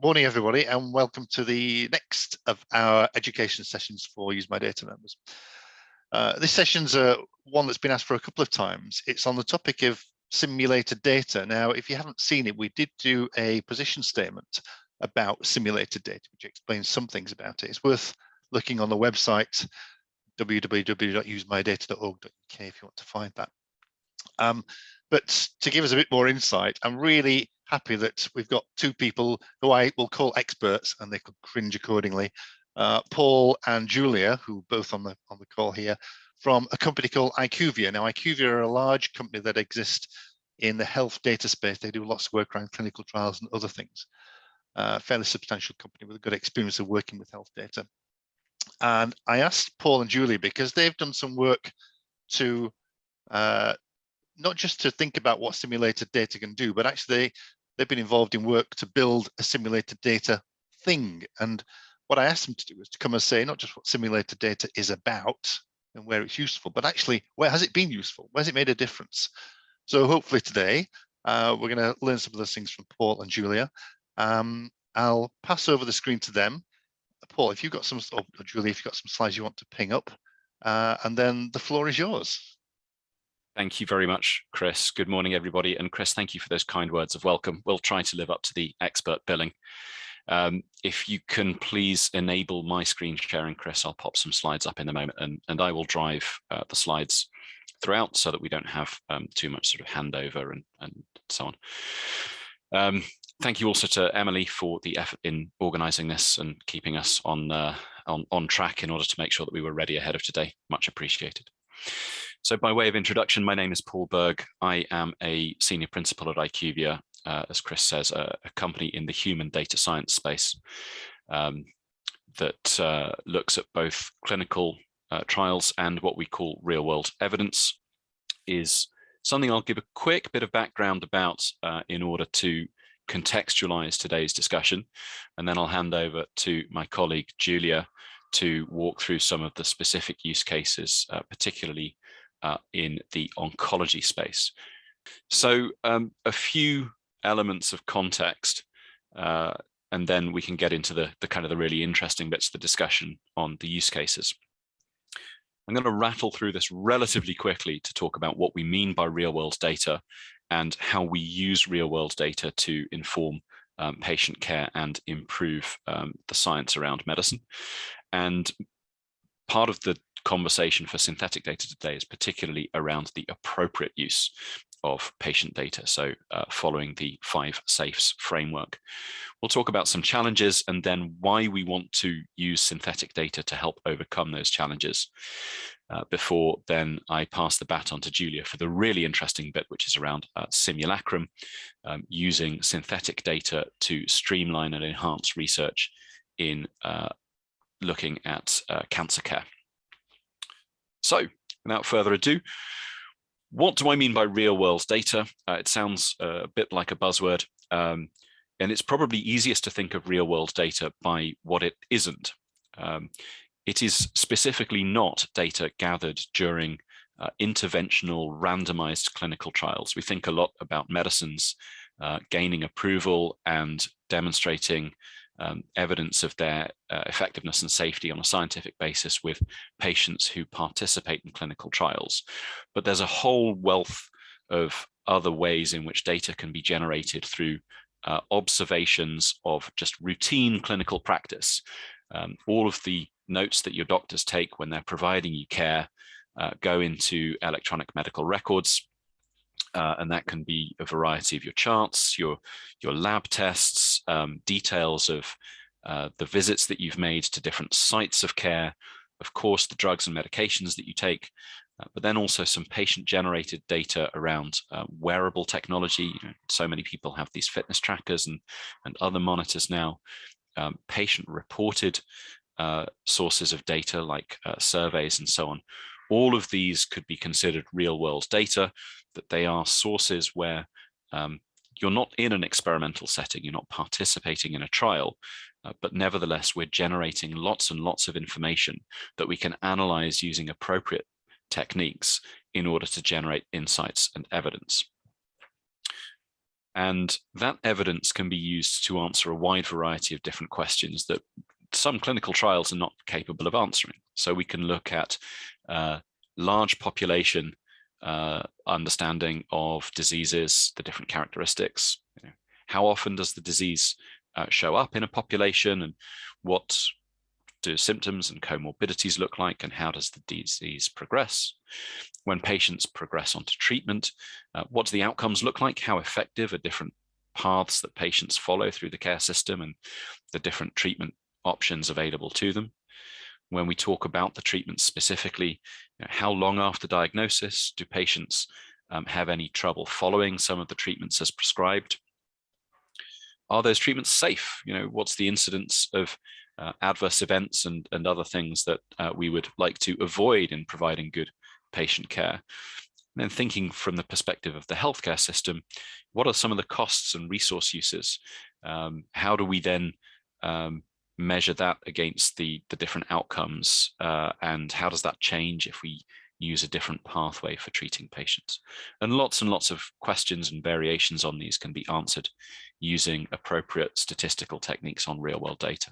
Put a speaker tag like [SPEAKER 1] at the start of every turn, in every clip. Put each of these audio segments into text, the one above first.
[SPEAKER 1] Morning everybody, and welcome to the next of our education sessions for Use My Data members. This session's one that's been asked for a couple of times. It's on the topic of simulated data. Now, if you haven't seen it, we did do a position statement about simulated data, which explains some things about it. It's worth looking on the website, www.usemydata.org.uk, if you want to find that. But to give us a bit more insight, I'm really happy that we've got two people who I will call experts, and they could cringe accordingly. Paul and Julia, who are both on the call here, from a company called IQVIA. Now, IQVIA are a large company that exists in the health data space. They do lots of work around clinical trials and other things. Fairly substantial company with a good experience of working with health data. And I asked Paul and Julia because they've done some work to not just to think about what simulated data can do, but actually they've been involved in work to build a simulated data thing. And what I asked them to do was to come and say not just what simulated data is about and where it's useful, but actually where has it been useful? Where's it made a difference? So hopefully today we're going to learn some of those things from Paul and Julia. I'll pass over the screen to them. Paul, if you've got some, or Julia, if you've got some slides you want to ping up, and then the floor is yours.
[SPEAKER 2] Thank you very much, Chris. Good morning, everybody. And Chris, thank you for those kind words of welcome. We'll try to live up to the expert billing. If you can please enable my screen sharing, Chris, I'll pop some slides up in a moment, and I will drive the slides throughout so that we don't have too much sort of handover and so on. Thank you also to Emily for the effort in organising this and keeping us on track in order to make sure that we were ready ahead of today. Much appreciated. So by way of introduction, my name is Paul Berg. I am a senior principal at IQVIA, as Chris says, a company in the human data science space that looks at both clinical trials and what we call real world evidence. Is something I'll give a quick bit of background about in order to contextualize today's discussion. And then I'll hand over to my colleague, Julia, to walk through some of the specific use cases, particularly in the oncology space. So a few elements of context, and then we can get into the kind of the really interesting bits of the discussion on the use cases. I'm going to rattle through this relatively quickly to talk about what we mean by real world data and how we use real world data to inform patient care and improve the science around medicine. And part of the conversation for synthetic data today is particularly around the appropriate use of patient data. So following the 5 safes framework, we'll talk about some challenges and then why we want to use synthetic data to help overcome those challenges. Before then I pass the baton to Julia for the really interesting bit, which is around simulacrum, using synthetic data to streamline and enhance research in looking at cancer care. So without further ado, what do I mean by real world data? It sounds a bit like a buzzword, and it's probably easiest to think of real world data by what it isn't. It is specifically not data gathered during interventional randomized clinical trials. We think a lot about medicines gaining approval and demonstrating evidence of their effectiveness and safety on a scientific basis with patients who participate in clinical trials. But there's a whole wealth of other ways in which data can be generated through observations of just routine clinical practice. All of the notes that your doctors take when they're providing you care go into electronic medical records. And that can be a variety of your charts, your lab tests, details of the visits that you've made to different sites of care, of course, the drugs and medications that you take, but then also some patient-generated data around wearable technology. So many people have these fitness trackers and other monitors now, patient-reported sources of data like surveys and so on. All of these could be considered real-world data, that they are sources where you're not in an experimental setting, you're not participating in a trial, but nevertheless, we're generating lots and lots of information that we can analyze using appropriate techniques in order to generate insights and evidence. And that evidence can be used to answer a wide variety of different questions that some clinical trials are not capable of answering. So we can look at large population understanding of diseases, the different characteristics. How often does the disease show up in a population, and what do symptoms and comorbidities look like, and how does the disease progress? When patients progress onto treatment, what do the outcomes look like? How effective are different paths that patients follow through the care system and the different treatment options available to them? When we talk about the treatment specifically, how long after diagnosis do patients have any trouble following some of the treatments as prescribed? Are those treatments safe? What's the incidence of adverse events and other things that we would like to avoid in providing good patient care? And then thinking from the perspective of the healthcare system, what are some of the costs and resource uses? How do we then measure that against the different outcomes, and how does that change if we use a different pathway for treating patients? And lots of questions and variations on these can be answered using appropriate statistical techniques on real-world data.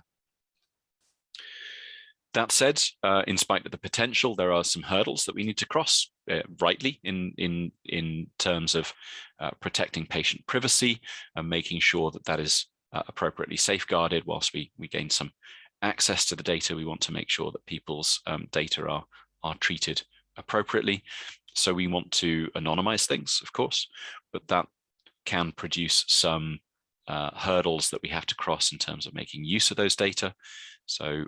[SPEAKER 2] That said, in spite of the potential, there are some hurdles that we need to cross rightly in terms of protecting patient privacy and making sure that that is appropriately safeguarded. Whilst we gain some access to the data, we want to make sure that people's data are treated appropriately. So we want to anonymize things, of course, but that can produce some hurdles that we have to cross in terms of making use of those data. So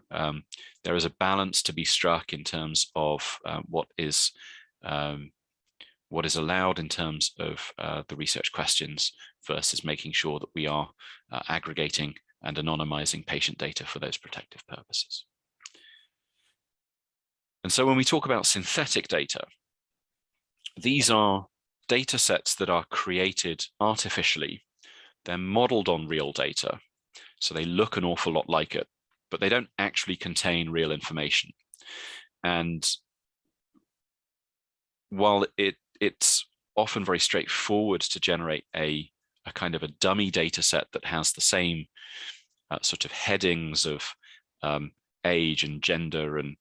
[SPEAKER 2] there is a balance to be struck in terms of what is allowed in terms of the research questions versus making sure that we are aggregating and anonymizing patient data for those protective purposes. And so when we talk about synthetic data, these are data sets that are created artificially. They're modeled on real data, so they look an awful lot like it, but they don't actually contain real information. And while it's often very straightforward to generate a kind of a dummy data set that has the same sort of headings of age and gender and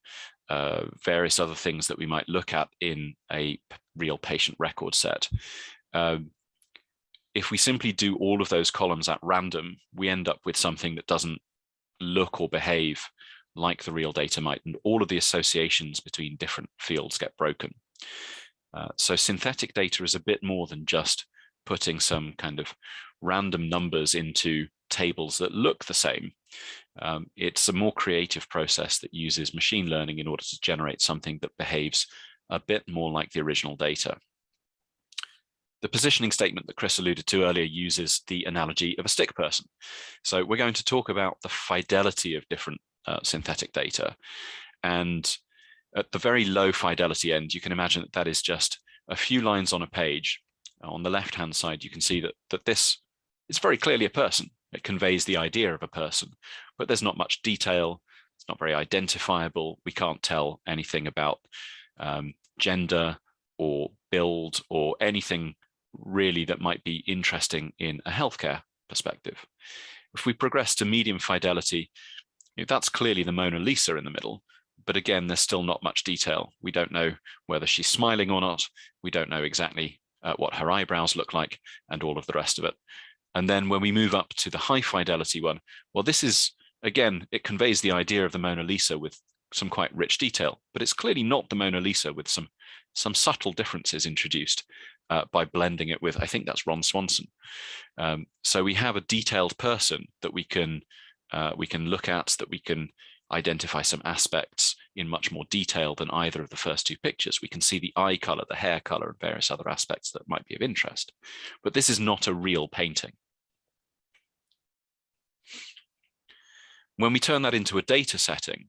[SPEAKER 2] various other things that we might look at in a real patient record set. If we simply do all of those columns at random, we end up with something that doesn't look or behave like the real data might, and all of the associations between different fields get broken. So synthetic data is a bit more than just putting some kind of random numbers into tables that look the same. It's a more creative process that uses machine learning in order to generate something that behaves a bit more like the original data. The positioning statement that Chris alluded to earlier uses the analogy of a stick person. So we're going to talk about the fidelity of different synthetic data. And at the very low fidelity end, you can imagine that is just a few lines on a page. On the left-hand side, you can see that this is very clearly a person. It conveys the idea of a person, but there's not much detail. It's not very identifiable. We can't tell anything about gender or build or anything really that might be interesting in a healthcare perspective. If we progress to medium fidelity, that's clearly the Mona Lisa in the middle, but again, there's still not much detail. We don't know whether she's smiling or not. We don't know exactly what her eyebrows look like and all of the rest of it. And then when we move up to the high fidelity one, well, this is, again, it conveys the idea of the Mona Lisa with some quite rich detail, but it's clearly not the Mona Lisa with some subtle differences introduced by blending it with, I think that's Ron Swanson. So we have a detailed person that we can look at, that we can identify some aspects in much more detail than either of the first two pictures. We can see the eye color, the hair color, and various other aspects that might be of interest. But this is not a real painting. When we turn that into a data setting,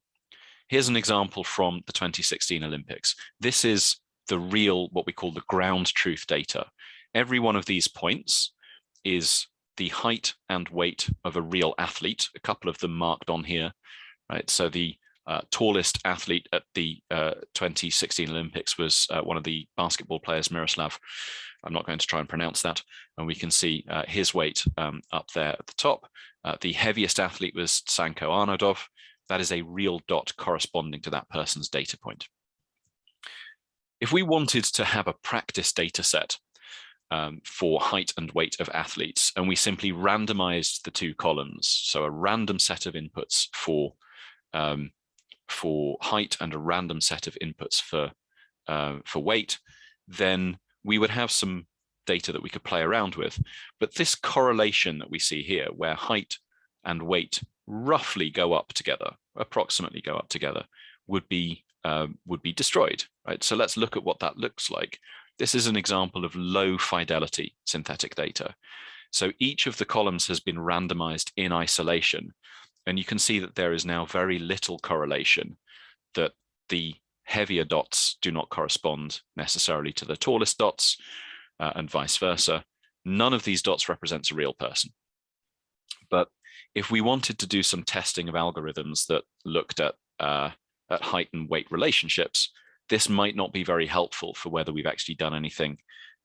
[SPEAKER 2] here's an example from the 2016 Olympics. This is the real, what we call the ground truth data. Every one of these points is the height and weight of a real athlete, a couple of them marked on here, right? So the tallest athlete at the 2016 Olympics was one of the basketball players, Miroslav I'm not going to try and pronounce that. And we can see his weight up there at the top. The heaviest athlete was Sanko Arnodov. That is a real dot corresponding to that person's data point. If we wanted to have a practice data set for height and weight of athletes, and we simply randomized the two columns, so a random set of inputs for height and a random set of inputs for weight, then we would have some data that we could play around with. But this correlation that we see here, where height and weight roughly go up together, approximately go up together, would be destroyed, right? So let's look at what that looks like. This is an example of low fidelity synthetic data. So each of the columns has been randomized in isolation, and you can see that there is now very little correlation, that the heavier dots do not correspond necessarily to the tallest dots, and vice versa. None of these dots represents a real person. But if we wanted to do some testing of algorithms that looked at height and weight relationships, this might not be very helpful for whether we've actually done anything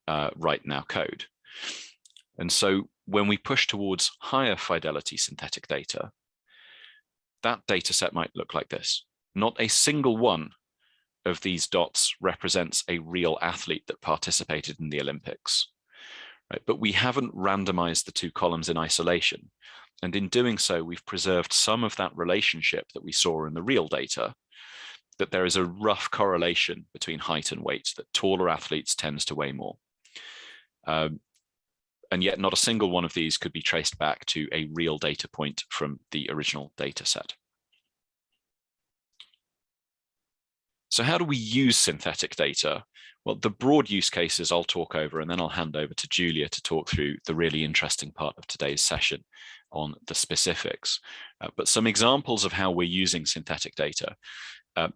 [SPEAKER 2] right in our code. And so when we push towards higher fidelity synthetic data, that data set might look like this. Not a single one of these dots represents a real athlete that participated in the Olympics, right? But we haven't randomized the two columns in isolation. And in doing so, we've preserved some of that relationship that we saw in the real data, that there is a rough correlation between height and weight, that taller athletes tends to weigh more. And yet not a single one of these could be traced back to a real data point from the original data set. So how do we use synthetic data? Well, the broad use cases I'll talk over, and then I'll hand over to Julia to talk through the really interesting part of today's session on the specifics. But some examples of how we're using synthetic data.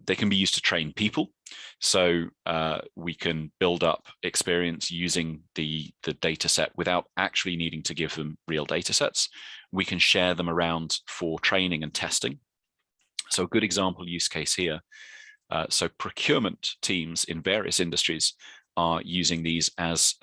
[SPEAKER 2] They can be used to train people. So we can build up experience using the data set without actually needing to give them real data sets. We can share them around for training and testing. So a good example use case here. So procurement teams in various industries are using these as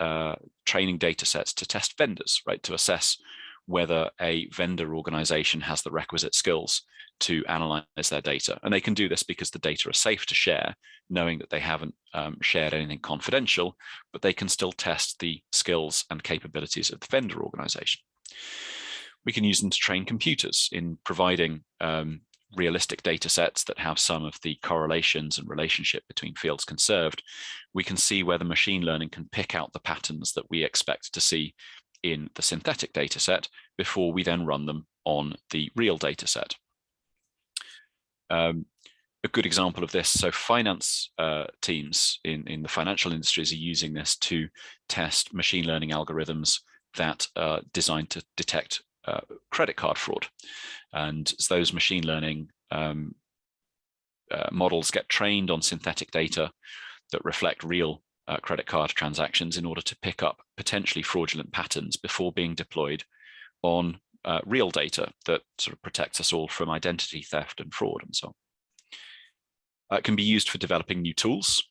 [SPEAKER 2] training data sets to test vendors, right? To assess whether a vendor organization has the requisite skills to analyze their data. And they can do this because the data are safe to share, knowing that they haven't shared anything confidential, but they can still test the skills and capabilities of the vendor organization. We can use them to train computers in providing realistic data sets that have some of the correlations and relationship between fields conserved. We can see whether machine learning can pick out the patterns that we expect to see in the synthetic data set before we then run them on the real data set. A good example of this, so finance teams in the financial industries are using this to test machine learning algorithms that are designed to detect credit card fraud. And those machine learning models get trained on synthetic data that reflect real credit card transactions in order to pick up potentially fraudulent patterns before being deployed on real data that sort of protects us all from identity theft and fraud and so on. It can be used for developing new tools.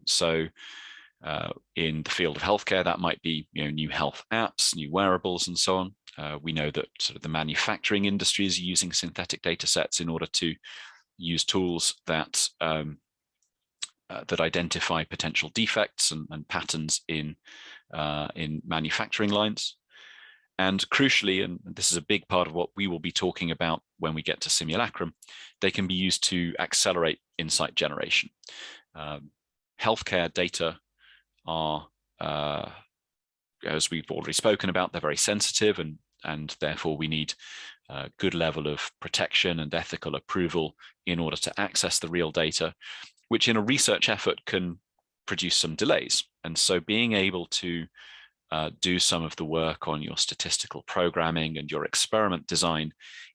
[SPEAKER 2] So in the field of healthcare, that might be new health apps, new wearables, and so on. We know that sort of the manufacturing industry is using synthetic data sets in order to use tools that that identify potential defects and patterns in manufacturing lines. And crucially, and this is a big part of what we will be talking about when we get to simulacrum, they can be used to accelerate insight generation. Healthcare data are, as we've already spoken about, they're very sensitive, and therefore we need a good level of protection and ethical approval in order to access the real data, which in a research effort can produce some delays. And so being able to do some of the work on your statistical programming and your experiment design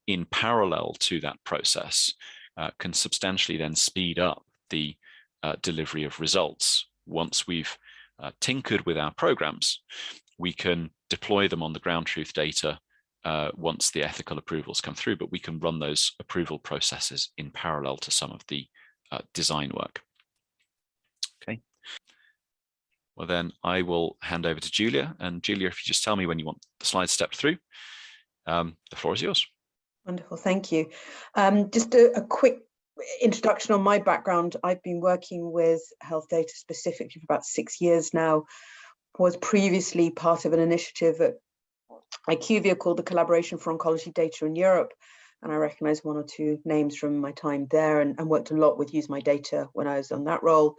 [SPEAKER 2] in parallel to that process can substantially then speed up the delivery of results. Once we've tinkered with our programs, we can deploy them on the ground truth data once the ethical approvals come through, but we can run those approval processes in parallel to some of the design work. Okay. Well, then I will hand over to Julia. And Julia, if you just tell me when you want the slides stepped through, the floor is yours.
[SPEAKER 3] Wonderful, thank you. Just a quick introduction on my background. I've been working with health data specifically for about 6 years now. Was previously part of an initiative at IQVIA called the Collaboration for Oncology Data in Europe. And I recognize 1 or 2 names from my time there, and worked a lot with Use My Data when I was on that role.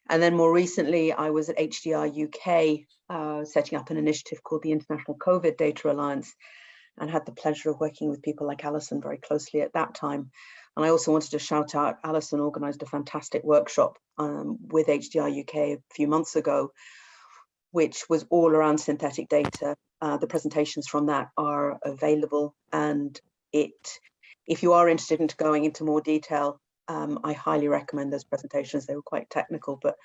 [SPEAKER 3] And then more recently, I was at HDR UK, setting up an initiative called the International COVID Data Alliance, and had the pleasure of working with people like Alison very closely at that time. And I also wanted to shout out, Alison organised a fantastic workshop with HDR UK a few months ago, which was all around synthetic data. The presentations from that are available, and if you are interested in going into more detail, I highly recommend those presentations. They were quite technical, but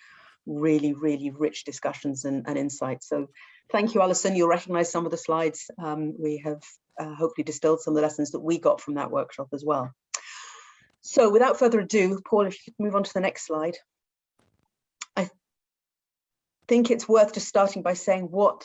[SPEAKER 3] really, really rich discussions and insights. So thank you, Alison. You'll recognize some of the slides. We have hopefully distilled some of the lessons that we got from that workshop as well. So without further ado, Paul, if you could move on to the next slide. I think it's worth just starting by saying what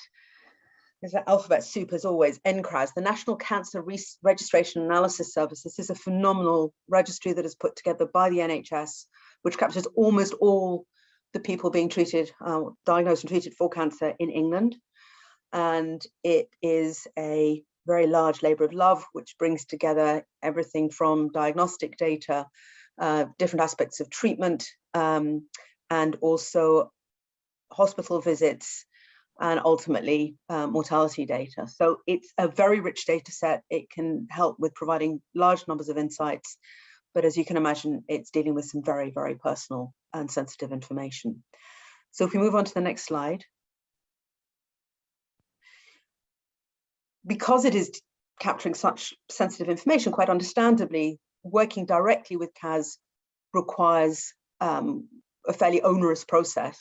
[SPEAKER 3] is that alphabet soup as always, NCRAS, the National Cancer Registration Analysis Service. This is a phenomenal registry that is put together by the NHS, which captures almost all the people being treated, diagnosed and treated for cancer in England. And it is a very large labour of love, which brings together everything from diagnostic data, different aspects of treatment, and also hospital visits, and ultimately mortality data. So it's a very rich data set. It can help with providing large numbers of insights, but as you can imagine, it's dealing with some very, very personal and sensitive information. So if we move on to the next slide. Because it is capturing such sensitive information, quite understandably, working directly with CAS requires a fairly onerous process.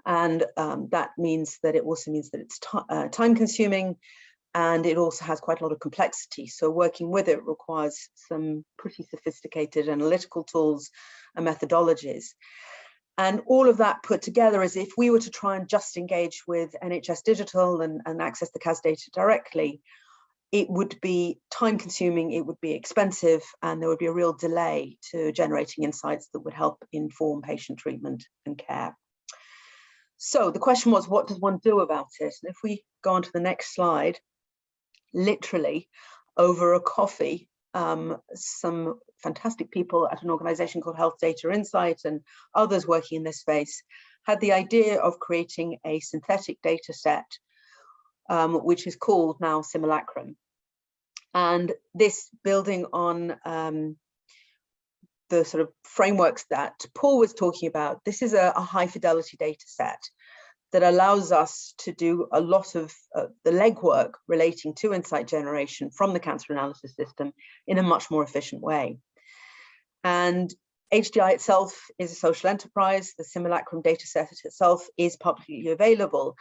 [SPEAKER 3] And that means that it also means that it's time consuming, and it also has quite a lot of complexity. So working with it requires some pretty sophisticated analytical tools and methodologies. And all of that put together, as if we were to try and just engage with NHS Digital and access the CAS data directly, it would be time consuming, it would be expensive, and there would be a real delay to generating insights that would help inform patient treatment and care. So the question was, what does one do about it? And if we go on to the next slide, literally over a coffee, some fantastic people at an organization called Health Data Insight and others working in this space had the idea of creating a synthetic data set, which is called now Simulacrum. And this, building on the sort of frameworks that Paul was talking about, this is a high fidelity data set that allows us to do a lot of the legwork relating to insight generation from the cancer analysis system in a much more efficient way. And HDI itself is a social enterprise. The Simulacrum data set itself is publicly available.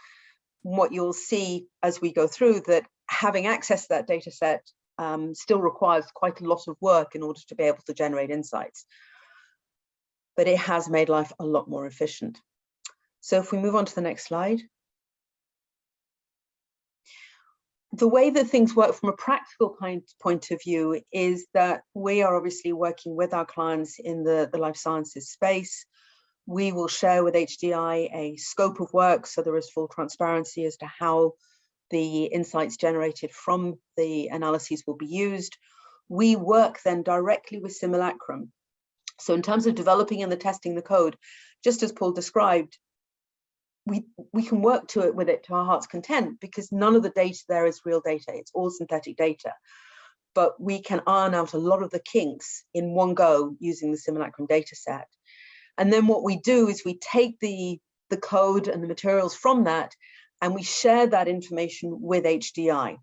[SPEAKER 3] What you'll see as we go through, that having access to that data set still requires quite a lot of work in order to be able to generate insights. But it has made life a lot more efficient. So if we move on to the next slide. The way that things work from a practical point of view is that we are obviously working with our clients in the life sciences space. We will share with HDI a scope of work, so there is full transparency as to how the insights generated from the analyses will be used. We work then directly with Simulacrum. So in terms of developing and testing the code, just as Paul described, we can work with it to our heart's content, because none of the data there is real data, it's all synthetic data. But we can iron out a lot of the kinks in one go using the Simulacrum data set. And then what we do is we take the code and the materials from that, and we share that information with HDI.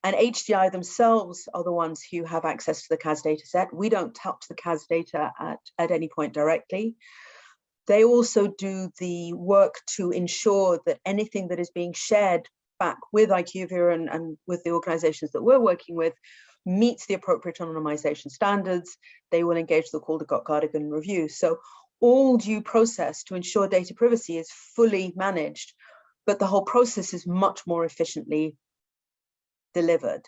[SPEAKER 3] And HDI themselves are the ones who have access to the CAS data set. We don't touch the CAS data at any point directly. They also do the work to ensure that anything that is being shared back with IQVIA and with the organizations that we're working with meets the appropriate anonymization standards. They will engage the call to Carrigan review. So all due process to ensure data privacy is fully managed, but the whole process is much more efficiently delivered.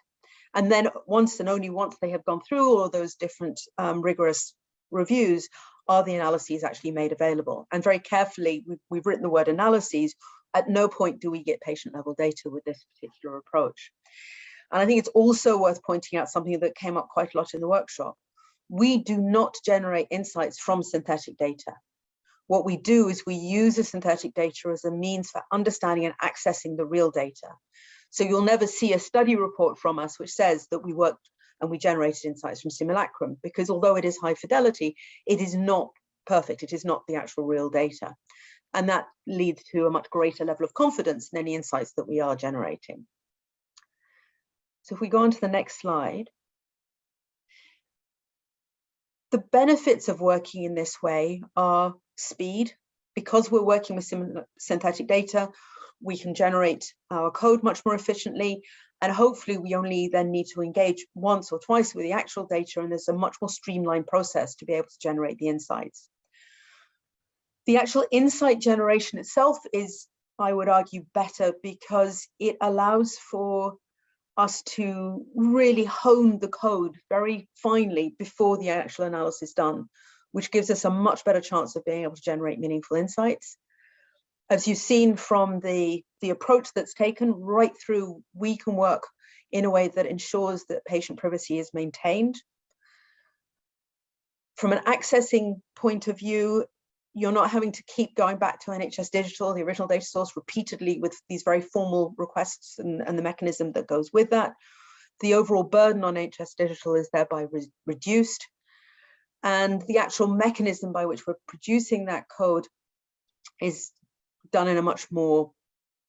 [SPEAKER 3] And then once and only once they have gone through all of those different rigorous reviews are the analyses actually made available. And very carefully, we've written the word analyses. At no point do we get patient level data with this particular approach. And I think it's also worth pointing out something that came up quite a lot in the workshop. We do not generate insights from synthetic data. What we do is we use the synthetic data as a means for understanding and accessing the real data. So you'll never see a study report from us which says that we worked and we generated insights from simulacrum, because although it is high fidelity, it is not perfect. It is not the actual real data. And that leads to a much greater level of confidence in any insights that we are generating. So if we go on to the next slide, the benefits of working in this way are speed. Because we're working with synthetic data, we can generate our code much more efficiently, and hopefully we only then need to engage once or twice with the actual data, and there's a much more streamlined process to be able to generate the insights. The actual insight generation itself is, I would argue, better because it allows for us to really hone the code very finely before the actual analysis is done, which gives us a much better chance of being able to generate meaningful insights. As you've seen from the approach that's taken right through, we can work in a way that ensures that patient privacy is maintained. From an accessing point of view, you're not having to keep going back to NHS Digital, the original data source, repeatedly with these very formal requests and the mechanism that goes with that. The overall burden on NHS Digital is thereby reduced. And the actual mechanism by which we're producing that code is done in a much more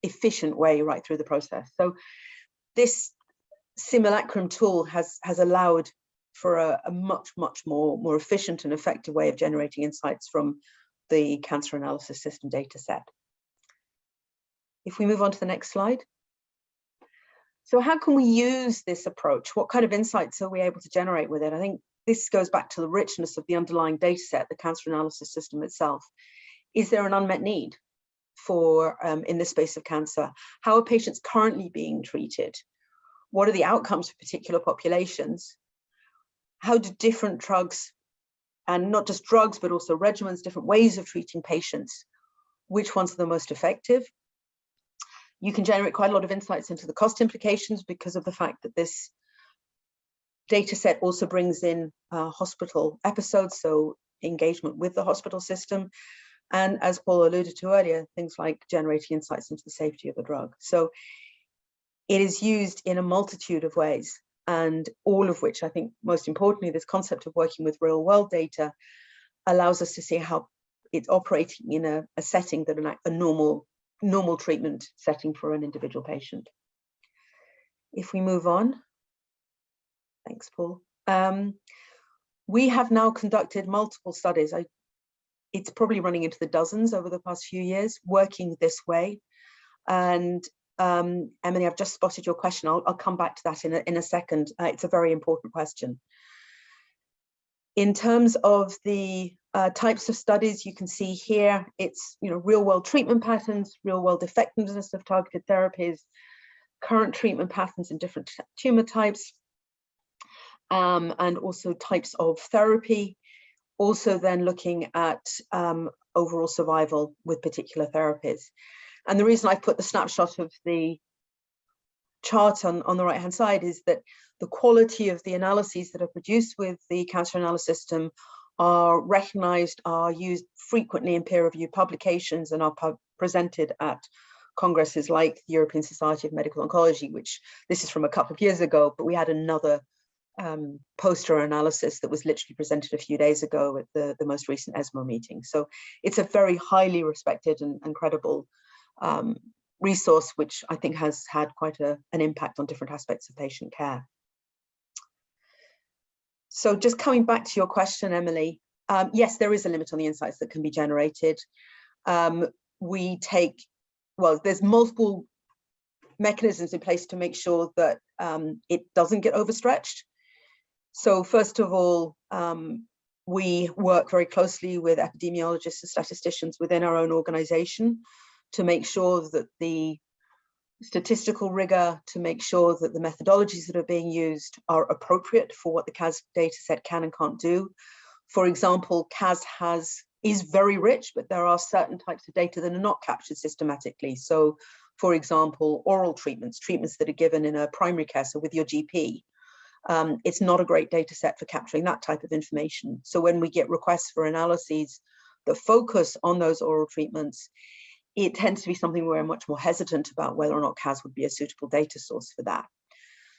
[SPEAKER 3] efficient way right through the process. So this simulacrum tool has allowed for a much more efficient and effective way of generating insights from the cancer analysis system data set. If we move on to the next slide. So how can we use this approach? What kind of insights are we able to generate with it? I think this goes back to the richness of the underlying data set, the cancer analysis system itself. Is there an unmet need for in the space of cancer? How are patients currently being treated? What are the outcomes for particular populations? How do different drugs, and not just drugs, but also regimens, different ways of treating patients, which ones are the most effective? You can generate quite a lot of insights into the cost implications because of the fact that this data set also brings in hospital episodes, so engagement with the hospital system. And as Paul alluded to earlier, things like generating insights into the safety of the drug. So it is used in a multitude of ways, and all of which, I think most importantly, this concept of working with real world data allows us to see how it's operating in a setting that a normal treatment setting for an individual patient. If we move on. Thanks, Paul. We have now conducted multiple studies. It's probably running into the dozens over the past few years, working this way. And Emily, I've just spotted your question. I'll come back to that in a second. It's a very important question. In terms of the types of studies, you can see here, it's real world treatment patterns, real world effectiveness of targeted therapies, current treatment patterns in different tumor types, and also types of therapy. Also then looking at overall survival with particular therapies. And the reason I've put the snapshot of the chart on the right hand side is that the quality of the analyses that are produced with the cancer analysis system are recognized, are used frequently in peer-reviewed publications, and are presented at congresses like the European Society of Medical Oncology, which this is from a couple of years ago, but we had another poster analysis that was literally presented a few days ago at the most recent ESMO meeting. So it's a very highly respected and credible resource, which I think has had quite an impact on different aspects of patient care. So just coming back to your question, Emily, yes, there is a limit on the insights that can be generated. There's multiple mechanisms in place to make sure that it doesn't get overstretched. So first of all, We work very closely with epidemiologists and statisticians within our own organization to make sure that the statistical rigor, to make sure that the methodologies that are being used are appropriate for what the CAS data set can and can't do. For example, CAS is very rich, but there are certain types of data that are not captured systematically. So, for example, oral treatments that are given in a primary care, so with your GP. It's not a great data set for capturing that type of information. So when we get requests for analyses that focus on those oral treatments, it tends to be something we're much more hesitant about whether or not CAS would be a suitable data source for that.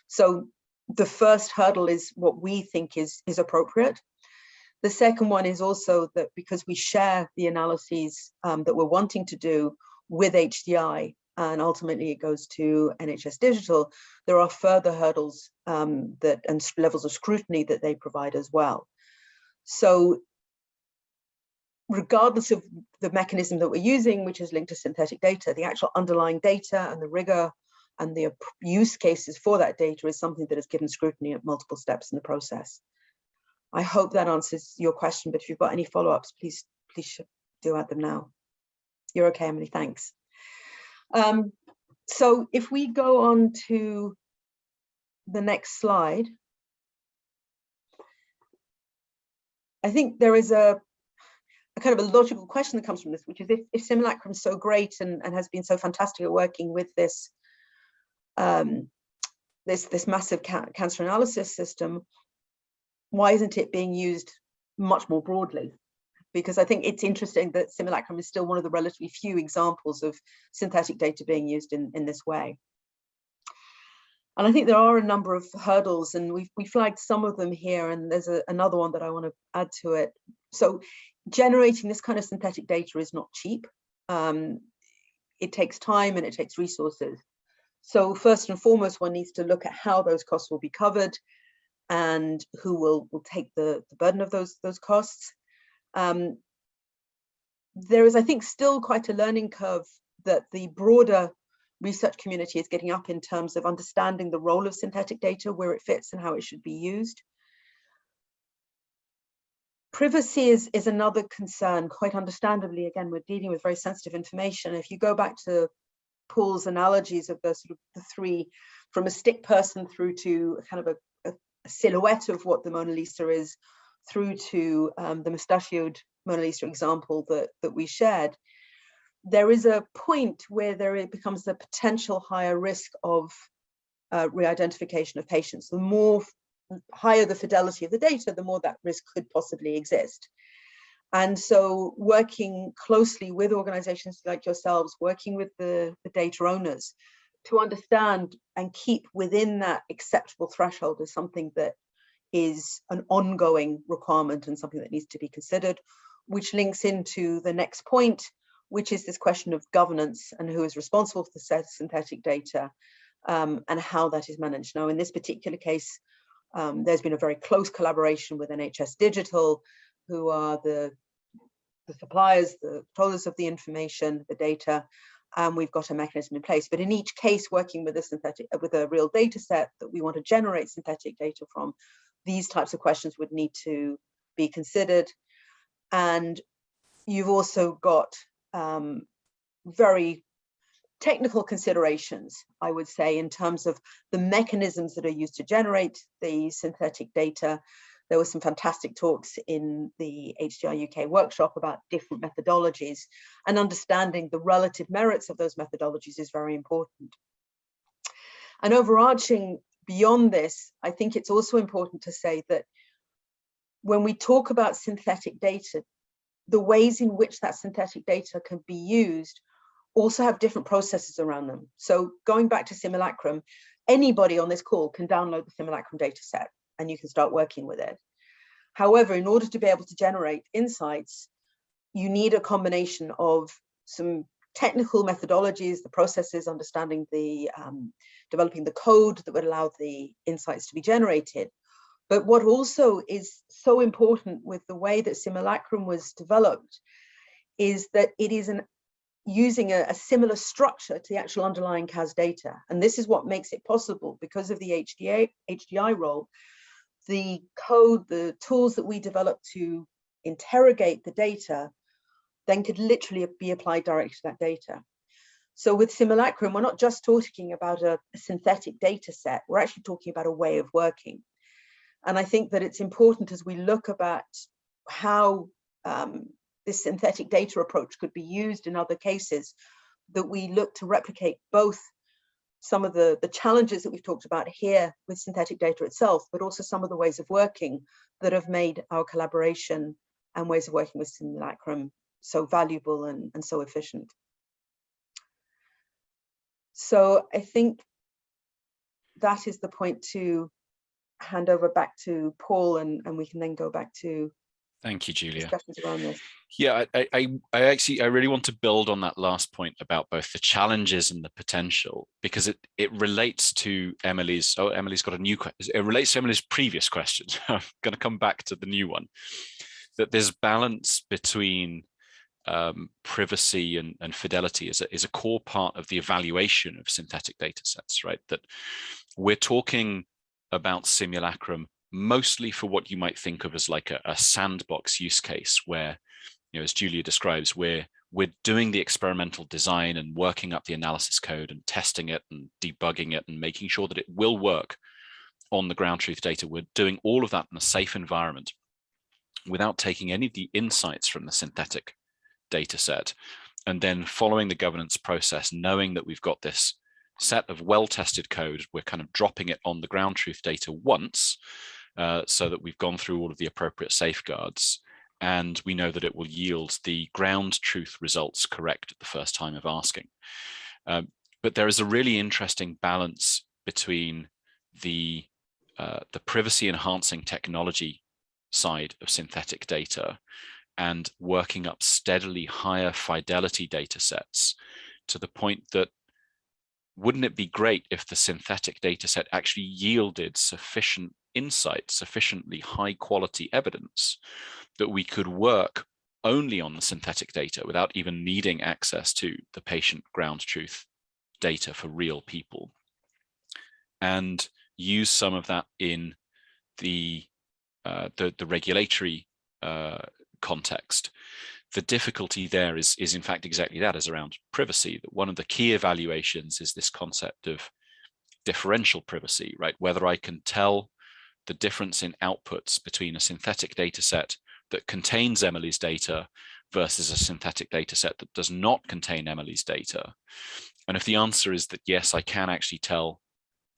[SPEAKER 3] So the first hurdle is what we think is appropriate. The second one is also that because we share the analyses that we're wanting to do with HDI, and ultimately it goes to NHS Digital, there are further hurdles and levels of scrutiny that they provide as well. So regardless of the mechanism that we're using, which is linked to synthetic data, the actual underlying data and the rigor and the use cases for that data is something that is given scrutiny at multiple steps in the process. I hope that answers your question, but if you've got any follow-ups, please do add them now. You're okay, Emily, thanks. So if we go on to the next slide, I think there is a kind of a logical question that comes from this, which is if Simulacrum is so great and has been so fantastic at working with this this massive cancer analysis system, why isn't it being used much more broadly? Because I think it's interesting that Simulacrum is still one of the relatively few examples of synthetic data being used in this way. And I think there are a number of hurdles, and we flagged some of them here, and there's another one that I want to add to it. So generating this kind of synthetic data is not cheap. It takes time and it takes resources. So first and foremost, one needs to look at how those costs will be covered and who will take the burden of those costs. There is, I think, still quite a learning curve that the broader research community is getting up in terms of understanding the role of synthetic data, where it fits and how it should be used. Privacy is another concern, quite understandably. Again, we're dealing with very sensitive information. If you go back to Paul's analogies of the sort of the three, from a stick person through to kind of a silhouette of what the Mona Lisa is, through to the mustachioed Mona Lisa example that we shared, there is a point where it becomes a potential higher risk of re-identification of patients. The more higher the fidelity of the data, the more that risk could possibly exist. And so working closely with organizations like yourselves, working with the data owners to understand and keep within that acceptable threshold is something that is an ongoing requirement and something that needs to be considered, which links into the next point, which is this question of governance and who is responsible for the synthetic data and how that is managed. Now, in this particular case, there's been a very close collaboration with NHS Digital, who are the suppliers, the controllers of the information, the data, and we've got a mechanism in place. But in each case, working with a real data set that we want to generate synthetic data from, these types of questions would need to be considered. And you've also got very technical considerations, I would say, in terms of the mechanisms that are used to generate the synthetic data. There were some fantastic talks in the HDI UK workshop about different methodologies, and understanding the relative merits of those methodologies is very important. And overarching beyond this, I think it's also important to say that when we talk about synthetic data, the ways in which that synthetic data can be used also have different processes around them. So going back to Simulacrum, anybody on this call can download the Simulacrum data set and you can start working with it. However, in order to be able to generate insights, you need a combination of some technical methodologies, the processes, understanding the, developing the code that would allow the insights to be generated. But what also is so important with the way that Simulacrum was developed is that it is using a similar structure to the actual underlying CAS data. And this is what makes it possible, because of the HDI role, the code, the tools that we develop to interrogate the data then could literally be applied directly to that data. So with simulacrum, we're not just talking about a synthetic data set, we're actually talking about a way of working. And I think that it's important as we look at how this synthetic data approach could be used in other cases, that we look to replicate both some of the challenges that we've talked about here with synthetic data itself, but also some of the ways of working that have made our collaboration and ways of working with simulacrum so valuable and so efficient. So I think that is the point to hand over back to Paul, and we can then go back to
[SPEAKER 2] Thank you, Julia.
[SPEAKER 3] discussions around this.
[SPEAKER 2] Yeah, I really want to build on that last point about both the challenges and the potential, because it relates to Emily's. Oh, Emily's got a new question. It relates to Emily's previous questions. I'm going to come back to the new one. That there's balance between privacy and fidelity is a core part of the evaluation of synthetic data sets, right? That we're talking about simulacrum mostly for what you might think of as like a sandbox use case where, you know, as Julia describes, we're doing the experimental design and working up the analysis code and testing it and debugging it and making sure that it will work on the ground truth data. We're doing all of that in a safe environment without taking any of the insights from the synthetic data set, and then following the governance process, knowing that we've got this set of well-tested code, we're kind of dropping it on the ground truth data once, so that we've gone through all of the appropriate safeguards, and we know that it will yield the ground truth results correct at the first time of asking. But there is a really interesting balance between the privacy enhancing technology side of synthetic data and working up steadily higher fidelity data sets, to the point that wouldn't it be great if the synthetic data set actually yielded sufficient insight, sufficiently high quality evidence that we could work only on the synthetic data without even needing access to the patient ground truth data for real people, and use some of that in the regulatory context. The difficulty there is in fact exactly that, is around privacy. That one of the key evaluations is this concept of differential privacy, right? Whether I can tell the difference in outputs between a synthetic data set that contains Emily's data versus a synthetic data set that does not contain Emily's data. And if the answer is that yes, I can actually tell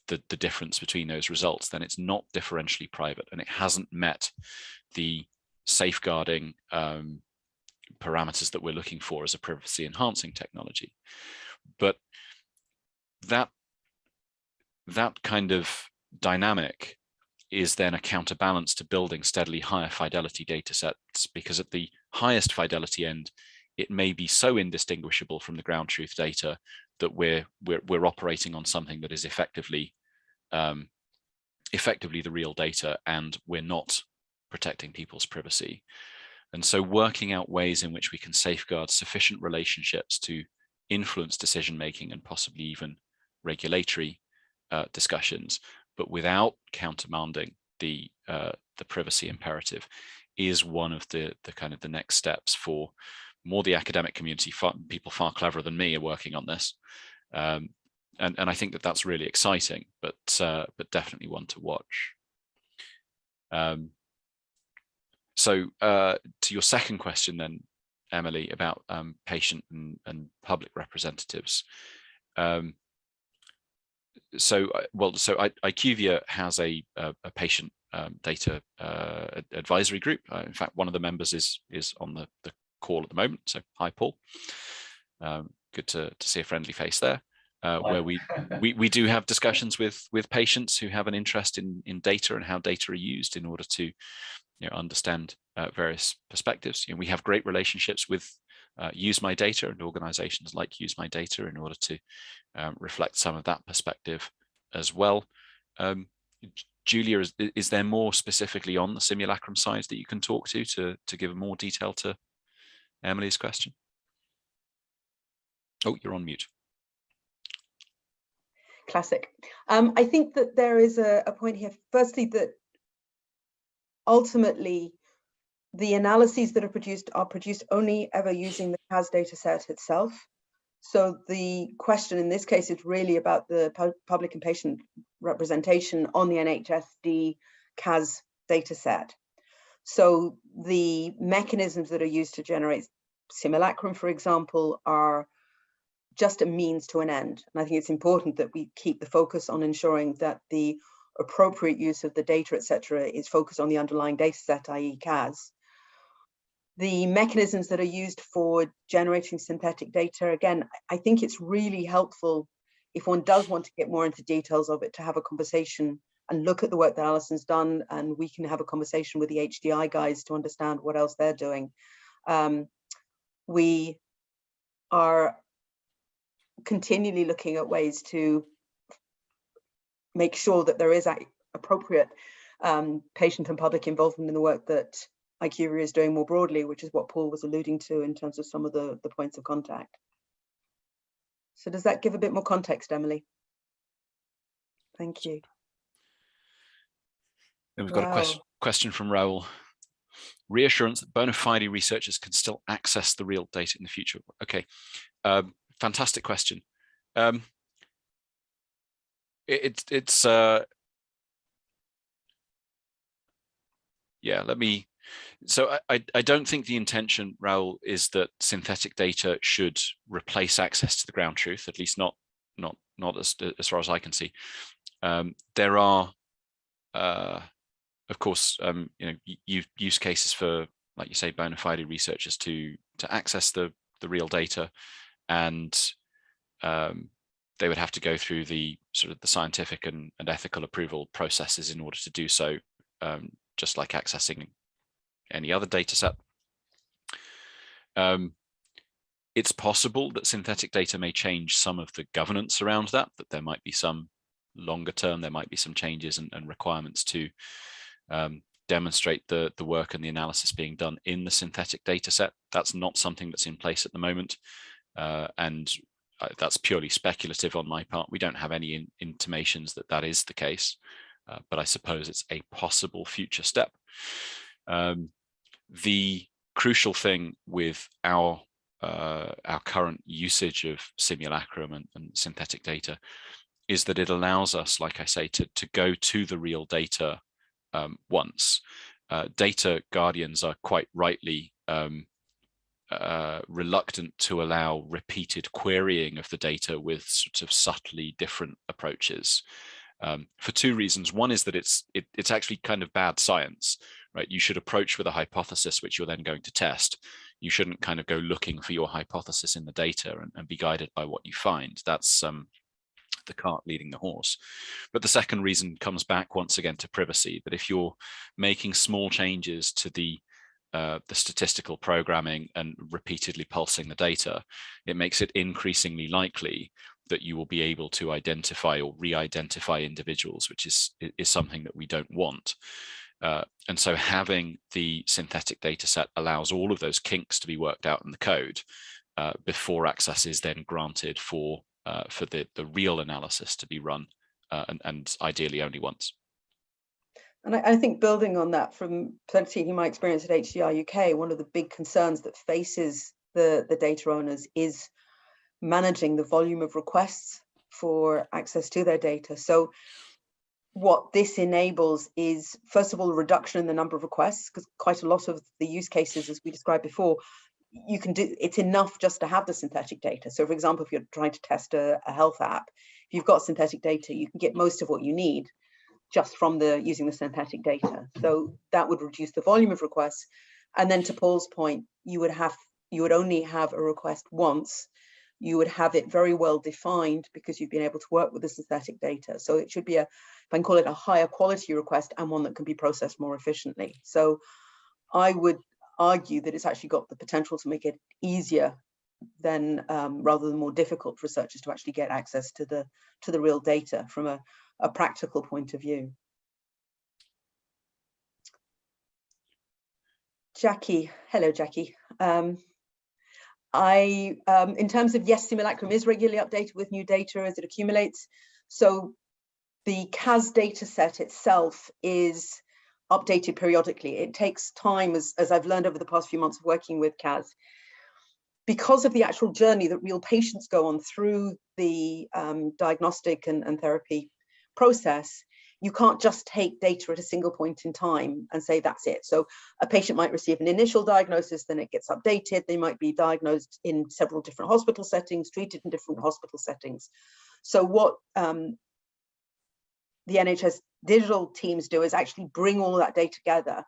[SPEAKER 2] the difference between those results, then it's not differentially private, and it hasn't met the safeguarding parameters that we're looking for as a privacy enhancing technology. But that kind of dynamic is then a counterbalance to building steadily higher fidelity data sets, because at the highest fidelity end, it may be so indistinguishable from the ground truth data that we're operating on something that is effectively the real data, and we're not protecting people's privacy. And so working out ways in which we can safeguard sufficient relationships to influence decision making and possibly even regulatory discussions, but without countermanding the privacy imperative, is one of the kind of the next steps for more the academic community. People far cleverer than me are working on this, and I think that that's really exciting, but definitely one to watch. So to your second question then, Emily, about patient and public representatives. So IQVIA has a patient data advisory group. In fact, one of the members is on the call at the moment. So hi, Paul. Good to see a friendly face there. Where we do have discussions with patients who have an interest in data and how data are used in order to understand various perspectives. We have great relationships with Use My Data and organizations like Use My Data in order to reflect some of that perspective as well. Julia, is there more specifically on the simulacrum side that you can talk to give more detail to Emily's question? Oh, you're on mute.
[SPEAKER 3] Classic. I think that there is a point here, firstly, that ultimately, the analyses that are produced only ever using the CAS data set itself. So the question in this case is really about the public and patient representation on the NHSD CAS data set. So the mechanisms that are used to generate simulacrum, for example, are just a means to an end. And I think it's important that we keep the focus on ensuring that the appropriate use of the data, etc., is focused on the underlying data set, i.e. CAS. The mechanisms that are used for generating synthetic data, again, I think it's really helpful if one does want to get more into details of it, to have a conversation and look at the work that Alison's done, and we can have a conversation with the HDI guys to understand what else they're doing. We are continually looking at ways to make sure that there is appropriate patient and public involvement in the work that IQVIA is doing more broadly, which is what Paul was alluding to in terms of some of the points of contact. So does that give a bit more context, Emily? Thank you.
[SPEAKER 2] Then we've got a question from Raoul. Reassurance that bona fide researchers can still access the real data in the future. Okay, fantastic question. Yeah, let me. So I don't think the intention, Raoul, is that synthetic data should replace access to the ground truth, at least not as far as I can see. There are, of course, use cases for, like you say, bona fide researchers to access the real data, and they would have to go through the sort of the scientific and ethical approval processes in order to do so, just like accessing any other data set. It's possible that synthetic data may change some of the governance around that there might be some longer term, there might be some changes and requirements to demonstrate the work and the analysis being done in the synthetic data set. That's not something that's in place at the moment. And that's purely speculative on my part. We don't have any intimations that that is the case, but I suppose it's a possible future step. The crucial thing with our current usage of simulacrum and synthetic data is that it allows us, like I say, to go to the real data once. Data guardians are quite rightly reluctant to allow repeated querying of the data with sort of subtly different approaches, for two reasons. One is that it's actually kind of bad science, right? You should approach with a hypothesis which you're then going to test. You shouldn't kind of go looking for your hypothesis in the data and be guided by what you find. That's the cart leading the horse. But the second reason comes back once again to privacy, that if you're making small changes to the statistical programming and repeatedly pulsing the data, it makes it increasingly likely that you will be able to identify or re-identify individuals, which is something that we don't want. And so having the synthetic data set allows all of those kinks to be worked out in the code before access is then granted for the real analysis to be run, and ideally only once.
[SPEAKER 3] And I think building on that, from taking my experience at HDI UK, one of the big concerns that faces the data owners is managing the volume of requests for access to their data. So what this enables is, first of all, a reduction in the number of requests, because quite a lot of the use cases, as we described before, you can do, it's enough just to have the synthetic data. So for example, if you're trying to test a health app, if you've got synthetic data, you can get most of what you need just from using the synthetic data. So that would reduce the volume of requests. And then to Paul's point, you would only have a request once. You would have it very well defined because you've been able to work with the synthetic data. So it should be if I can call it a higher quality request, and one that can be processed more efficiently. So I would argue that it's actually got the potential to make it easier than rather than more difficult for researchers to actually get access to the real data from a practical point of view. Jackie, hello Jackie. In terms of, yes, simulacrum is regularly updated with new data as it accumulates. So the CAS data set itself is updated periodically. It takes time, as I've learned over the past few months of working with CAS, because of the actual journey that real patients go on through the diagnostic and therapy process. You can't just take data at a single point in time and say that's it. So a patient might receive an initial diagnosis, then it gets updated. They might be diagnosed in several different hospital settings, treated in different hospital settings. So what the NHS digital teams do is actually bring all of that data together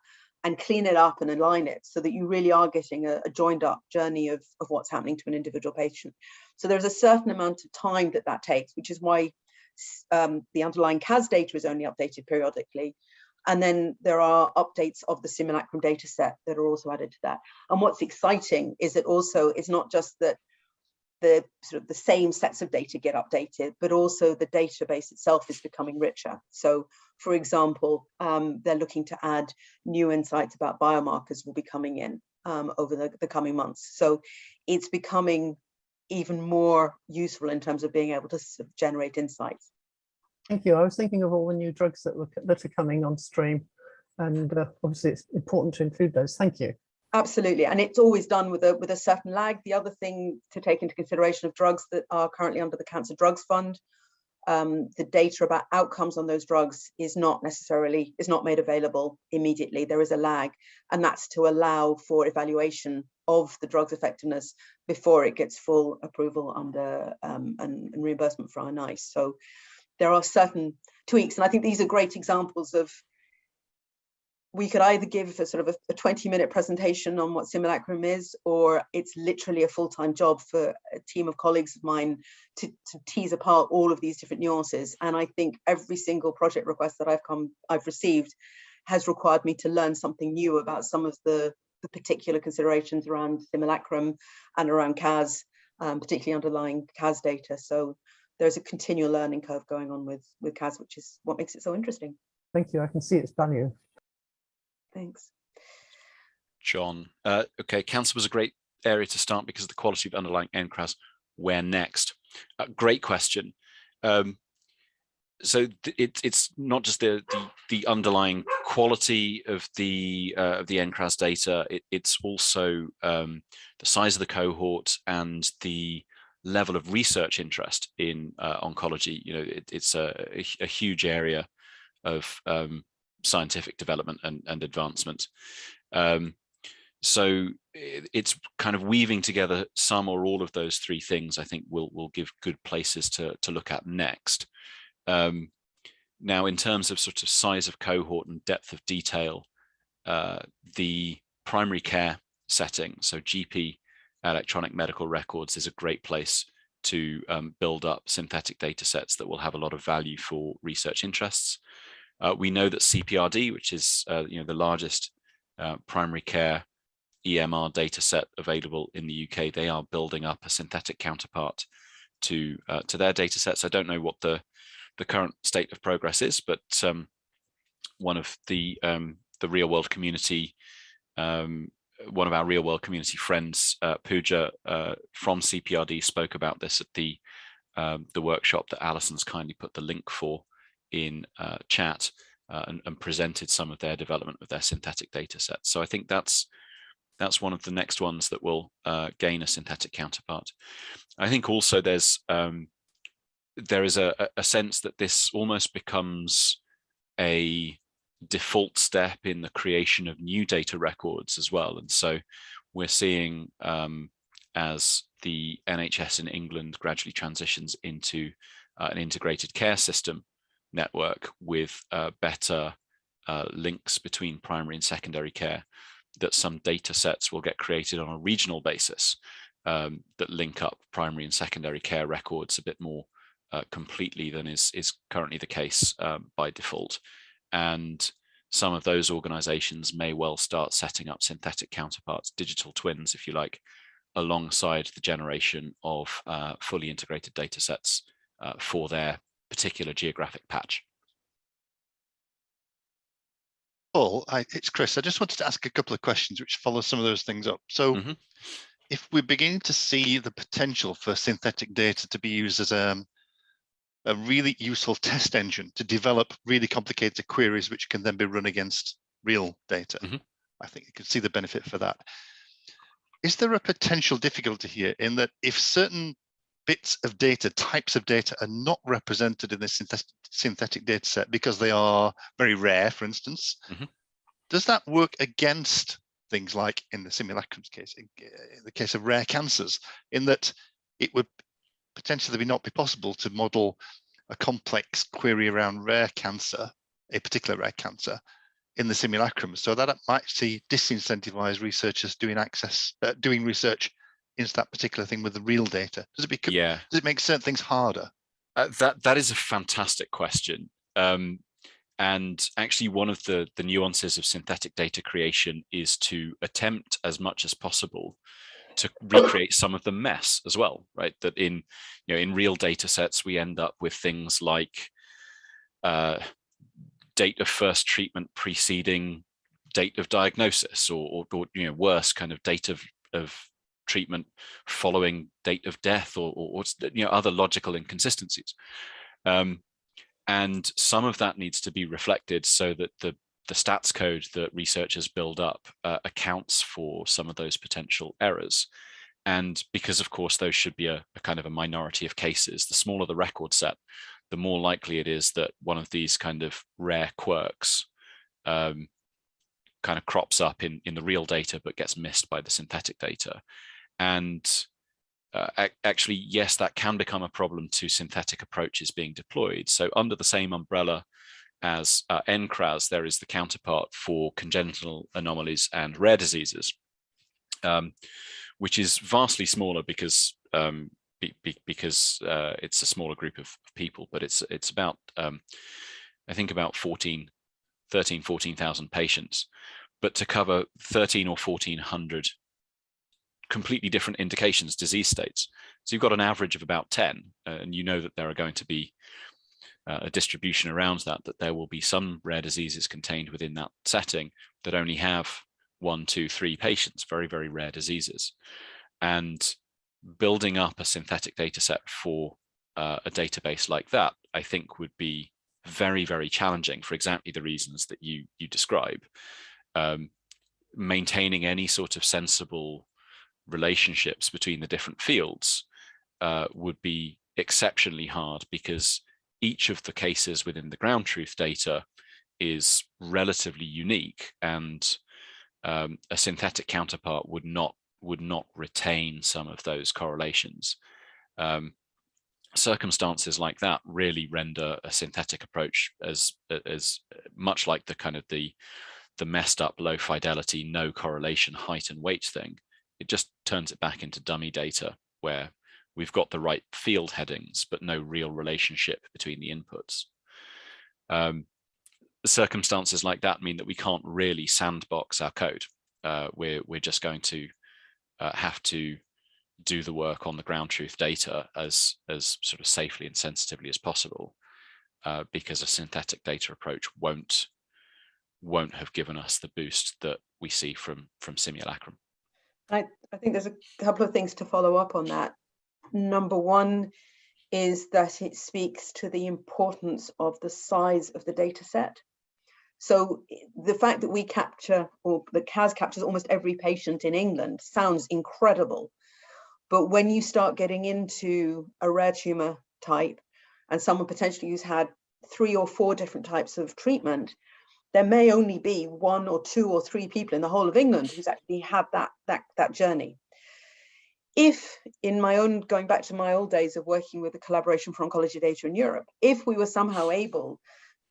[SPEAKER 3] and clean it up and align it so that you really are getting a joined up journey of what's happening to an individual patient. So there's a certain amount of time that takes, which is why the underlying CAS data is only updated periodically. And then there are updates of the simulacrum data set that are also added to that. And what's exciting is that also it's not just that the sort of the same sets of data get updated, but also the database itself is becoming richer. So for example, they're looking to add new insights about biomarkers will be coming in over the coming months. So it's becoming even more useful in terms of being able to sort of generate insights.
[SPEAKER 4] Thank you. I was thinking of all the new drugs that are coming on stream, and obviously it's important to include those. Thank you.
[SPEAKER 3] Absolutely, and it's always done with a certain lag. The other thing to take into consideration of drugs that are currently under the Cancer Drugs Fund, the data about outcomes on those drugs is not made available immediately. There is a lag, and that's to allow for evaluation of the drug's effectiveness before it gets full approval under and reimbursement for our NICE. So there are certain tweaks, and I think these are great examples of. We could either give a sort of a 20-minute presentation on what simulacrum is, or it's literally a full-time job for a team of colleagues of mine to tease apart all of these different nuances. And I think every single project request that I've received has required me to learn something new about some of the particular considerations around simulacrum and around CAS, particularly underlying CAS data. So there's a continual learning curve going on with CAS, which is what makes it so interesting.
[SPEAKER 4] Thank you. I can see its value.
[SPEAKER 3] Thanks.
[SPEAKER 2] John. Okay, cancer was a great area to start because of the quality of underlying NCRAS. Where next? Great question. So it's not just the underlying quality of the NCRAS data. It's also the size of the cohort and the level of research interest in oncology. You know, it's a huge area of scientific development and advancement. So it's kind of weaving together some or all of those three things. I think will give good places to look at next. Now, in terms of sort of size of cohort and depth of detail, the primary care setting, so GP electronic medical records, is a great place to build up synthetic data sets that will have a lot of value for research interests. We know that CPRD, which is the largest primary care EMR data set available in the UK, they are building up a synthetic counterpart to their data sets. I don't know what the current state of progress is, but one of the real world community, one of our real world community friends, Pooja from CPRD, spoke about this at the workshop that Alison's kindly put the link for in chat, and presented some of their development of their synthetic data sets. So I think that's one of the next ones that will gain a synthetic counterpart. I think also there is a sense that this almost becomes a default step in the creation of new data records as well. And so we're seeing as the NHS in England gradually transitions into an integrated care system network with better links between primary and secondary care, that some data sets will get created on a regional basis that link up primary and secondary care records a bit more completely than is currently the case by default. And some of those organizations may well start setting up synthetic counterparts, digital twins, if you like, alongside the generation of fully integrated data sets for their particular geographic patch.
[SPEAKER 1] Paul, it's Chris. I just wanted to ask a couple of questions which follow some of those things up. So if we're beginning to see the potential for synthetic data to be used as a really useful test engine to develop really complicated queries which can then be run against real data. I think you could see the benefit for that. Is there a potential difficulty here in that if certain bits of data, types of data, are not represented in this synthetic data set because they are very rare, for instance, does that work against things like in the simulacrum's case, in the case of rare cancers, in that it would potentially not be possible to model a complex query around rare cancer, a particular rare cancer, in the simulacrum, so that it might actually disincentivize researchers doing research into that particular thing with the real data? Does it make certain things harder?
[SPEAKER 2] That is a fantastic question. And actually, one of the nuances of synthetic data creation is to attempt as much as possible to recreate some of the mess as well, right? That in real data sets, we end up with things like date of first treatment preceding date of diagnosis, or worse, kind of date of treatment following date of death, or other logical inconsistencies. And some of that needs to be reflected so that the stats code that researchers build up accounts for some of those potential errors. And because, of course, those should be a kind of a minority of cases, the smaller the record set, the more likely it is that one of these kind of rare quirks kind of crops up in the real data but gets missed by the synthetic data. And actually, yes, that can become a problem to synthetic approaches being deployed. So under the same umbrella as NCRAS, there is the counterpart for congenital anomalies and rare diseases, which is vastly smaller because it's a smaller group of people, but it's about I think about 14,000 patients, but to cover 13 or 1400 completely different indications, disease states. So you've got an average of about 10, and you know that there are going to be a distribution around that there will be some rare diseases contained within that setting that only have 1, 2, 3 patients, very, very rare diseases. And building up a synthetic data set for a database like that, I think would be very, very challenging for exactly the reasons that you describe. Maintaining any sort of sensible relationships between the different fields would be exceptionally hard, because each of the cases within the ground truth data is relatively unique, and a synthetic counterpart would not retain some of those correlations. Circumstances like that really render a synthetic approach as much like the kind of the messed up low fidelity, no correlation height and weight thing. It just turns it back into dummy data where we've got the right field headings, but no real relationship between the inputs. Circumstances like that mean that we can't really sandbox our code. We're just going to have to do the work on the ground truth data as sort of safely and sensitively as possible, because a synthetic data approach won't have given us the boost that we see from simulacrum.
[SPEAKER 3] I think there's a couple of things to follow up on that. Number one is that it speaks to the importance of the size of the data set. So the fact that we capture, or that CAS captures almost every patient in England, sounds incredible. But when you start getting into a rare tumor type and someone potentially who's had 3 or 4 different types of treatment, there may only be 1 or 2 or 3 people in the whole of England who's actually had that journey. If going back to my old days of working with the Collaboration for Oncology Data in Europe, if we were somehow able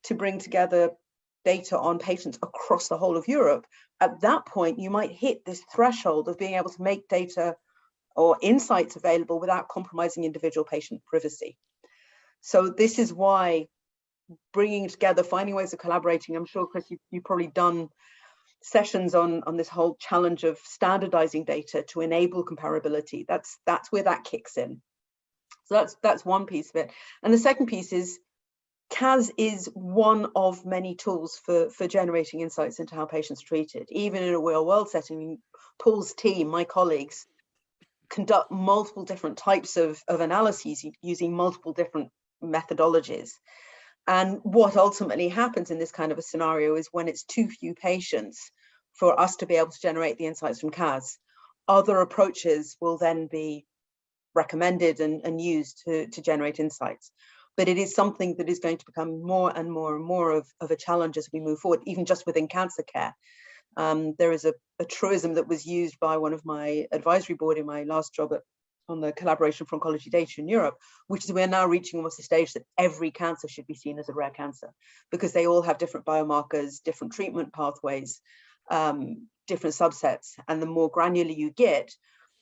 [SPEAKER 3] to bring together data on patients across the whole of Europe, at that point, you might hit this threshold of being able to make data or insights available without compromising individual patient privacy. So this is why bringing together, finding ways of collaborating. I'm sure, Chris, you've probably done sessions on this whole challenge of standardizing data to enable comparability. That's where that kicks in. So that's one piece of it. And the second piece is CAS is one of many tools for generating insights into how patients are treated. Even in a real world setting, Paul's team, my colleagues, conduct multiple different types of analyses using multiple different methodologies. And what ultimately happens in this kind of a scenario is when it's too few patients for us to be able to generate the insights from CAS, other approaches will then be recommended and used to generate insights. But it is something that is going to become more and more and more of a challenge as we move forward, even just within cancer care. There is a truism that was used by one of my advisory board in my last job on the collaboration for oncology data in Europe, which is we're now reaching almost a stage that every cancer should be seen as a rare cancer, because they all have different biomarkers, different treatment pathways, different subsets. And the more granular you get,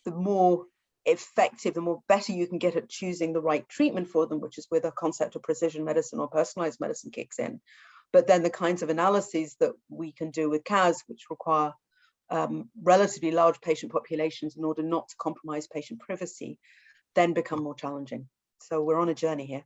[SPEAKER 3] the more effective, the more better you can get at choosing the right treatment for them, which is where the concept of precision medicine or personalized medicine kicks in. But then the kinds of analyses that we can do with CAS, which require relatively large patient populations in order not to compromise patient privacy, then become more challenging. So we're on a journey here.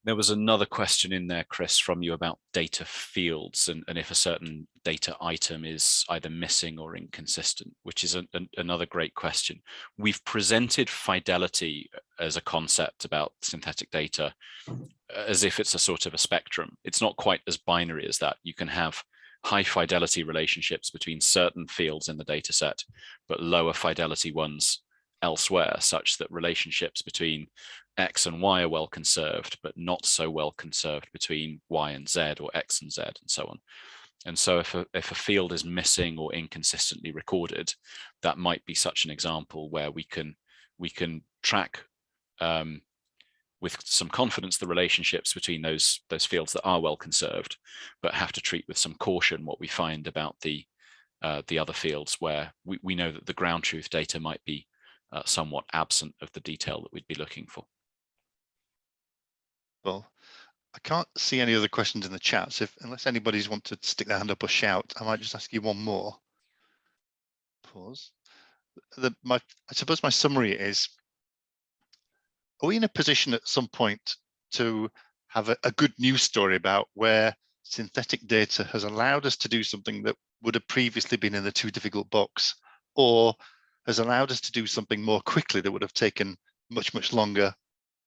[SPEAKER 2] There was another question in there, Chris, from you about data fields and if a certain data item is either missing or inconsistent, which is another great question. We've presented fidelity as a concept about synthetic data as if it's a sort of a spectrum. It's not quite as binary as that. You can have high fidelity relationships between certain fields in the data set, but lower fidelity ones elsewhere, such that relationships between X and Y are well conserved, but not so well conserved between Y and Z or X and Z and so on. And so if a field is missing or inconsistently recorded, that might be such an example where we can track with some confidence the relationships between those fields that are well conserved, but have to treat with some caution what we find about the other fields where we know that the ground truth data might be somewhat absent of the detail that we'd be looking for.
[SPEAKER 1] Well, I can't see any other questions in the chat, so unless anybody's want to stick their hand up or shout, I might just ask you one more. Pause. I suppose my summary is, are we in a position at some point to have a good news story about where synthetic data has allowed us to do something that would have previously been in the too difficult box, or has allowed us to do something more quickly that would have taken much, much longer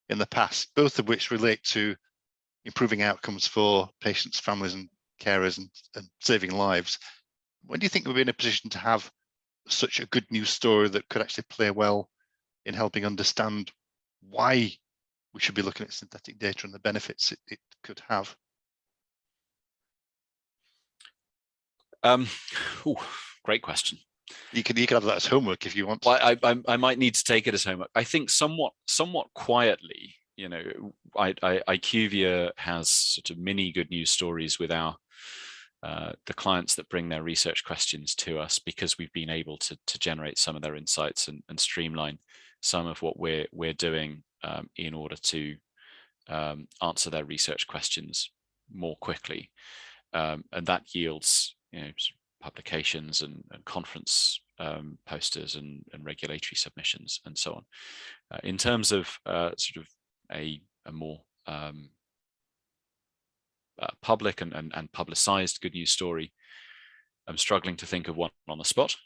[SPEAKER 1] in the past, both of which relate to improving outcomes for patients, families and carers and saving lives? When do you think we'll be in a position to have such a good news story that could actually play well in helping understand why we should be looking at synthetic data and the benefits it could have?
[SPEAKER 2] Great question.
[SPEAKER 1] You can have that as homework if you want.
[SPEAKER 2] Well, I might need to take it as homework. I think somewhat quietly, you know, IQVIA has sort of mini good news stories with our the clients that bring their research questions to us, because we've been able to generate some of their insights and streamline some of what we're doing in order to answer their research questions more quickly, and that yields, you know, publications and conference posters and regulatory submissions and so on. In terms of sort of a more public and publicized good news story, I'm struggling to think of one on the spot.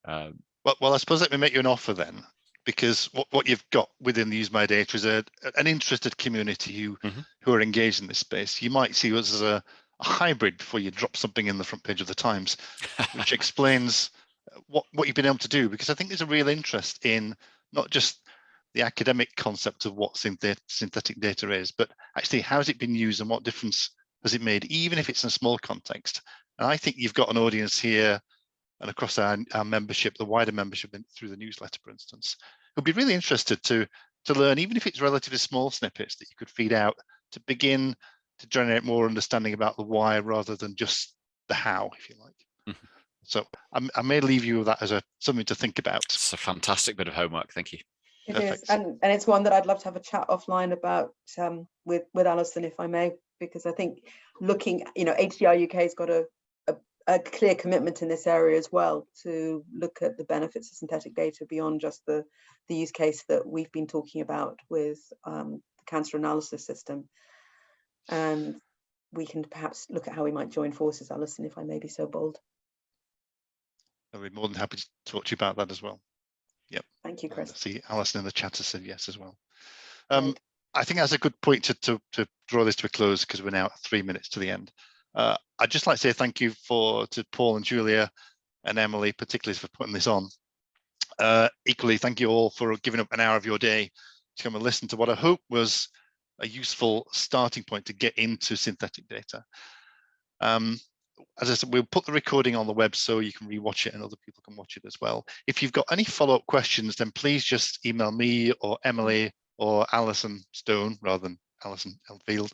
[SPEAKER 1] Well, I suppose let me make you an offer then, because what you've got within the Use My Data is an interested community who are engaged in this space. You might see us as a hybrid before you drop something in the front page of the Times, which explains what you've been able to do, because I think there's a real interest in not just the academic concept of what synthetic data is, but actually how has it been used and what difference has it made, even if it's in a small context. And I think you've got an audience here and across our membership, the wider membership through the newsletter, for instance, who'd be really interested to learn, even if it's relatively small snippets that you could feed out to begin to generate more understanding about the why rather than just the how, if you like. So I may leave you with that as something to think about.
[SPEAKER 2] It's a fantastic bit of homework. Thank you.
[SPEAKER 3] It
[SPEAKER 1] Perfect.
[SPEAKER 3] is, and it's one that I'd love to have a chat offline about with Alison, if I may, because I think looking, you know, HDR UK has got a clear commitment in this area as well to look at the benefits of synthetic data beyond just the use case that we've been talking about with the cancer analysis system. And we can perhaps look at how we might join forces, Alison, if I may be so bold.
[SPEAKER 1] I'd be more than happy to talk to you about that as well. Yep.
[SPEAKER 3] Thank you, Chris.
[SPEAKER 1] I see Alison in the chat has said yes as well.
[SPEAKER 3] Right.
[SPEAKER 1] I think that's a good point to draw this to a close, because we're now at 3 minutes to the end. I'd just like to say thank you to Paul and Julia and Emily, particularly for putting this on. Equally, thank you all for giving up an hour of your day to come and listen to what I hope was a useful starting point to get into synthetic data. As I said, we'll put the recording on the web so you can rewatch it and other people can watch it as well. If you've got any follow-up questions, then please just email me or Emily or Alison Stone, rather than Alison Elfield,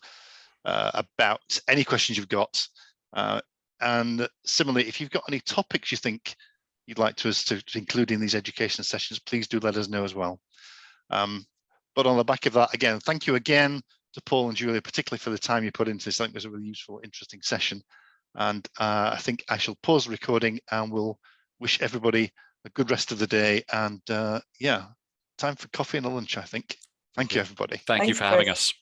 [SPEAKER 1] about any questions you've got. And similarly, if you've got any topics you think you'd like us to include in these education sessions, please do let us know as well. But on the back of that, again, thank you again to Paul and Julia, particularly for the time you put into this. I think it was a really useful, interesting session. And I think I shall pause the recording and we'll wish everybody a good rest of the day. And yeah, time for coffee and a lunch, I think. Thank you, everybody.
[SPEAKER 2] Thank you for having us.